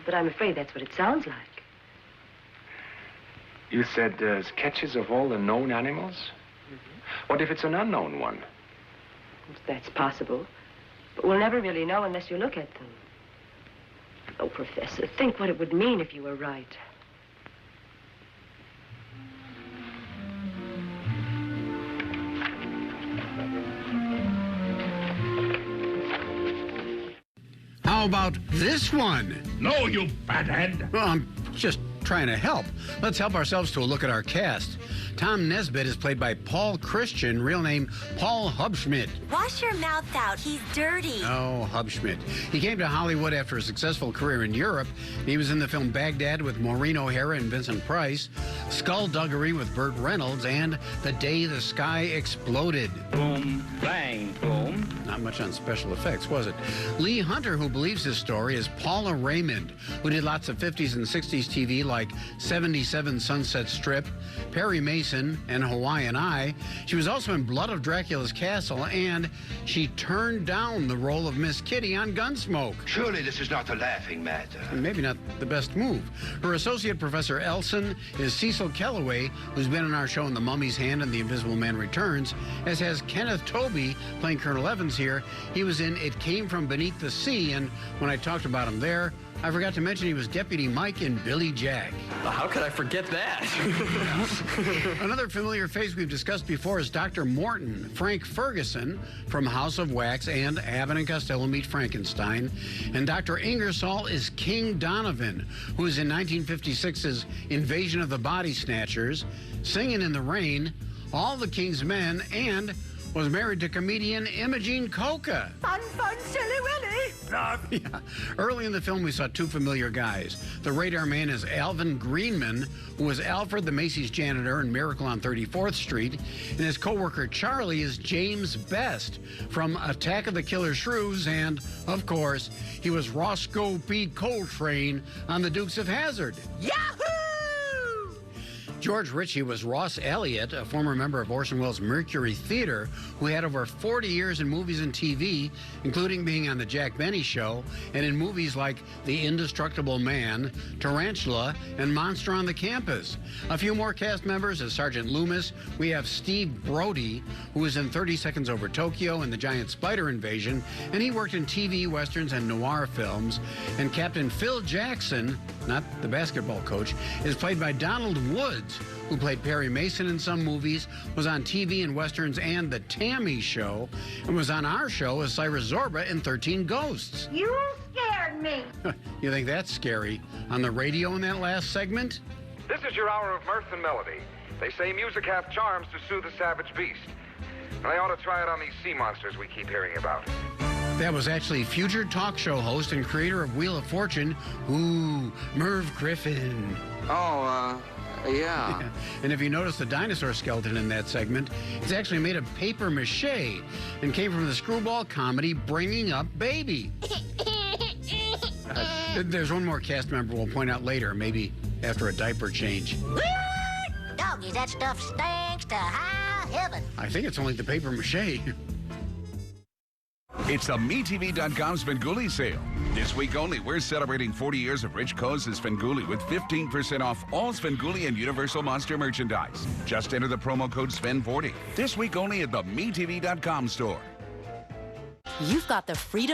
But I'm afraid that's what it sounds like. You said sketches of all the known animals? Mm-hmm. What if it's an unknown one? That's possible. But we'll never really know unless you look at them. Oh, Professor, think what it would mean if you were right. How about this one? No, you fathead. Well, I'm just trying to help. Let's help ourselves to a look at our cast. Tom Nesbitt is played by Paul Christian, real name Paul Hubschmidt. Wash your mouth out. He's dirty. Oh, Hubschmidt. He came to Hollywood after a successful career in Europe. He was in the film Baghdad with Maureen O'Hara and Vincent Price, Skullduggery with Burt Reynolds, and The Day the Sky Exploded. Boom, bang, boom. Not much on special effects, was it? Lee Hunter, who believes his story, is Paula Raymond, who did lots of 50s and 60s TV like 77 Sunset Strip, Perry Mason, and Hawaiian Eye. She was also in Blood of Dracula's Castle, and she turned down the role of Miss Kitty on Gunsmoke. Surely this is not a laughing matter. Maybe not the best move. Her associate, Professor Elson, is Cecil Kellaway, who's been on our show in The Mummy's Hand and The Invisible Man Returns, as has Kenneth Tobey, playing Colonel Evans here. He was in It Came From Beneath the Sea, and when I talked about him there, I forgot to mention he was Deputy Mike in Billy Jack. How could I forget that? Another familiar face we've discussed before is Dr. Morton, Frank Ferguson from House of Wax and Abbott and Costello Meet Frankenstein. And Dr. Ingersoll is King Donovan, who was in 1956's Invasion of the Body Snatchers, Singing in the Rain, All the King's Men, and was married to comedian Imogene Coca. Fun, silly Willy. Yeah. Early in the film, we saw two familiar guys. The radar man is Alvin Greenman, who was Alfred the Macy's janitor in Miracle on 34th Street, and his co-worker Charlie is James Best from Attack of the Killer Shrews, and, of course, he was Roscoe P. Coltrane on The Dukes of Hazzard. Yahoo! George Ritchie was Ross Elliott, a former member of Orson Welles' Mercury Theater, who had over 40 years in movies and TV, including being on The Jack Benny Show, and in movies like The Indestructible Man, Tarantula, and Monster on the Campus. A few more cast members as Sergeant Loomis. We have Steve Brody, who was in 30 Seconds Over Tokyo and The Giant Spider Invasion, and he worked in TV, westerns, and noir films. And Captain Phil Jackson, not the basketball coach, is played by Donald Woods, who played Perry Mason in some movies, was on TV and westerns and The Tammy Show, and was on our show as Cyrus Zorba in 13 Ghosts. You scared me. You think that's scary? On the radio in that last segment? This is your hour of mirth and melody. They say music hath charms to soothe the savage beast. And I ought to try it on these sea monsters we keep hearing about. That was actually future talk show host and creator of Wheel of Fortune, Merv Griffin. Yeah. And if you notice the dinosaur skeleton in that segment, it's actually made of paper mache and came from the screwball comedy Bringing Up Baby. There's one more cast member we'll point out later, maybe after a diaper change. Doggies, that stuff stinks to high heaven. I think it's only the paper mache. It's the MeTV.com Svengoolie sale. This week only, we're celebrating 40 years of Rich Coe's Svengoolie with 15% off all Svengoolie and Universal Monster merchandise. Just enter the promo code SVEN40. This week only at the MeTV.com store. You've got the freedom